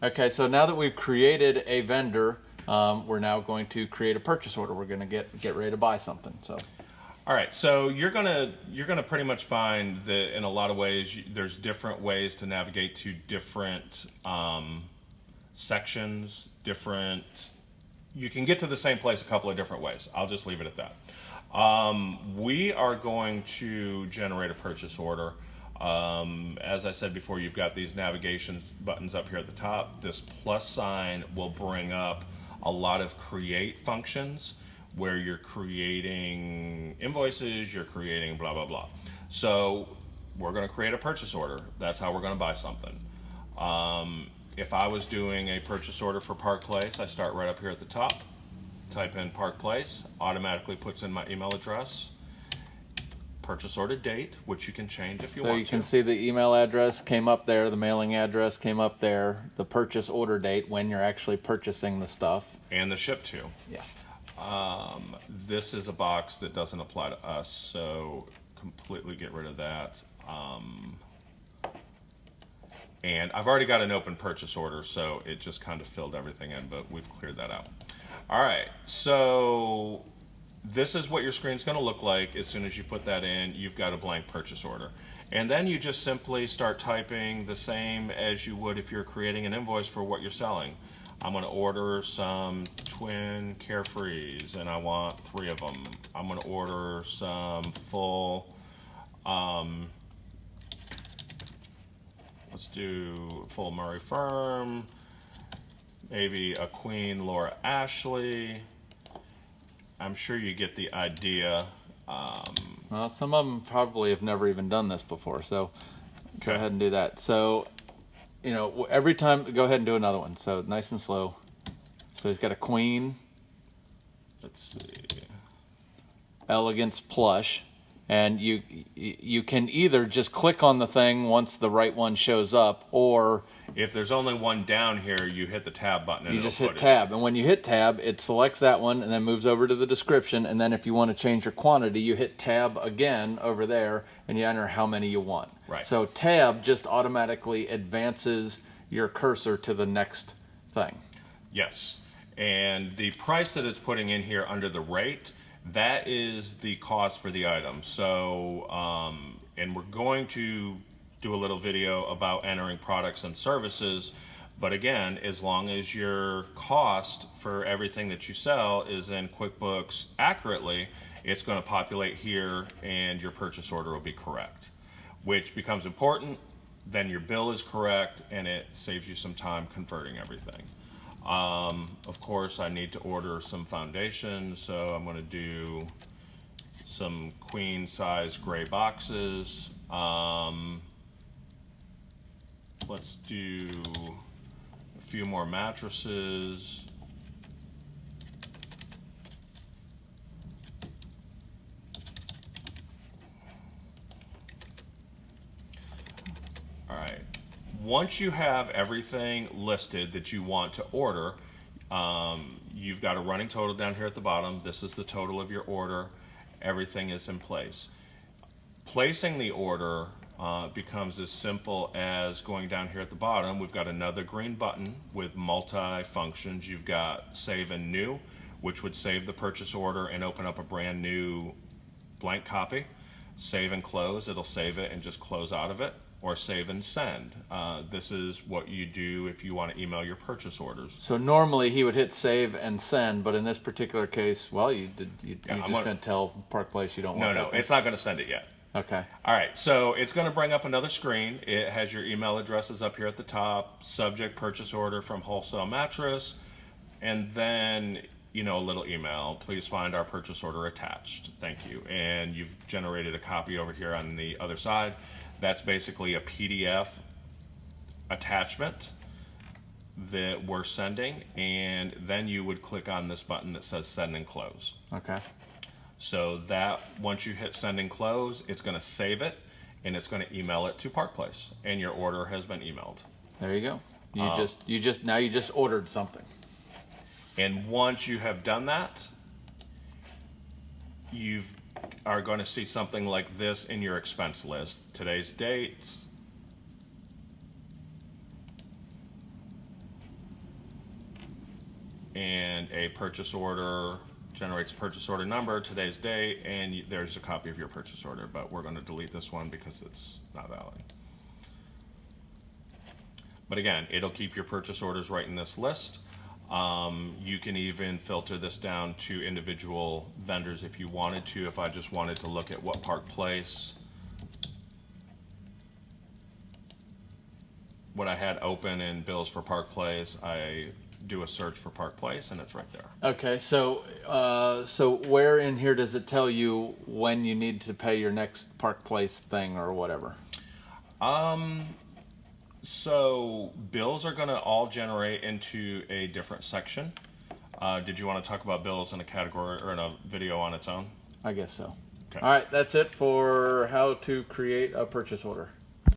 Okay, so now that we've created a vendor, we're now going to create a purchase order. We're going to get ready to buy something. So, All right, so you're gonna pretty much find that in a lot of ways there's different ways to navigate to different sections. You can get to the same place a couple of different ways. I'll just leave it at that. We are going to generate a purchase order. As I said before, you've got these navigation buttons up here at the top. This plus sign will bring up a lot of create functions where you're creating invoices, you're creating blah, blah, blah. So we're going to create a purchase order. That's how we're going to buy something. If I was doing a purchase order for Park Place, I start right up here at the top, type in Park Place, automatically puts in my email address, purchase order date, which you can change if you want to. so you can see the email address came up there, the mailing address came up there, the purchase order date when you're actually purchasing the stuff. And the ship to. Yeah. This is a box that doesn't apply to us, so completely get rid of that. And I've already got an open purchase order, so it just kind of filled everything in, but we've cleared that out. All right, so this is what your screen's going to look like as soon as you put that in. You've got a blank purchase order. And then you just simply start typing the same as you would if you're creating an invoice for what you're selling. I'm going to order some twin Carefrees, and I want 3 of them. I'm going to order some full, let's do full Murray Firm, maybe a Queen Laura Ashley. I'm sure you get the idea. Well, some of them probably have never even done this before, so go ahead and do that. So, every time, go ahead and do another one. So nice and slow. So he's got a Queen. Let's see. Elegance Plush. And you can either just click on the thing once the right one shows up, or if there's only one down here, you hit the tab button and you just hit tab. And when you hit tab, it selects that one and then moves over to the description. And then if you want to change your quantity, you hit tab again over there and you enter how many you want. Right. So tab just automatically advances your cursor to the next thing. Yes. And the price that it's putting in here under the rate, that is the cost for the item. So, and we're going to do a little video about entering products and services. But again, as long as your cost for everything that you sell is in QuickBooks accurately, it's going to populate here and your purchase order will be correct, which becomes important. Then your bill is correct and it saves you some time converting everything. Of course, I need to order some foundation, so I'm going to do some queen size gray boxes. Let's do a few more mattresses. All right. Once you have everything listed that you want to order, you've got a running total down here at the bottom. This is the total of your order. Everything is in place. Placing the order becomes as simple as going down here at the bottom. We've got another green button with multi-functions. You've got Save and New, which would save the purchase order and open up a brand new blank copy. Save and Close, it'll save it and just close out of it. Or Save and Send. This is what you do if you want to email your purchase orders. So normally he would hit Save and Send, but in this particular case, well, you're just going to tell Park Place you don't want that. No, it's not going to send it yet. Okay. All right, so it's going to bring up another screen. It has your email addresses up here at the top, subject purchase order from Wholesale Mattress, and then a little email. Please find our purchase order attached. Thank you. And you've generated a copy over here on the other side. That's basically a PDF attachment that we're sending, and then you would click on this button that says Send and Close. Okay. So that once you hit Send and Close, it's going to save it and it's going to email it to Park Place, and your order has been emailed. There you go. You just ordered something. And once you have done that, you are going to see something like this in your expense list. Today's date, and a purchase order generates a purchase order number, today's date, and there's a copy of your purchase order, but we're going to delete this one because it's not valid. But again, it'll keep your purchase orders right in this list. You can even filter this down to individual vendors if you wanted to. If I just wanted to look at what Park Place, what I had open in bills for Park Place, I do a search for Park Place and it's right there. Okay, so so where in here does it tell you when you need to pay your next Park Place thing or whatever? So bills are going to all generate into a different section. Did you want to talk about bills in a category or in a video on its own? I guess so. Okay. All right, that's it for how to create a purchase order.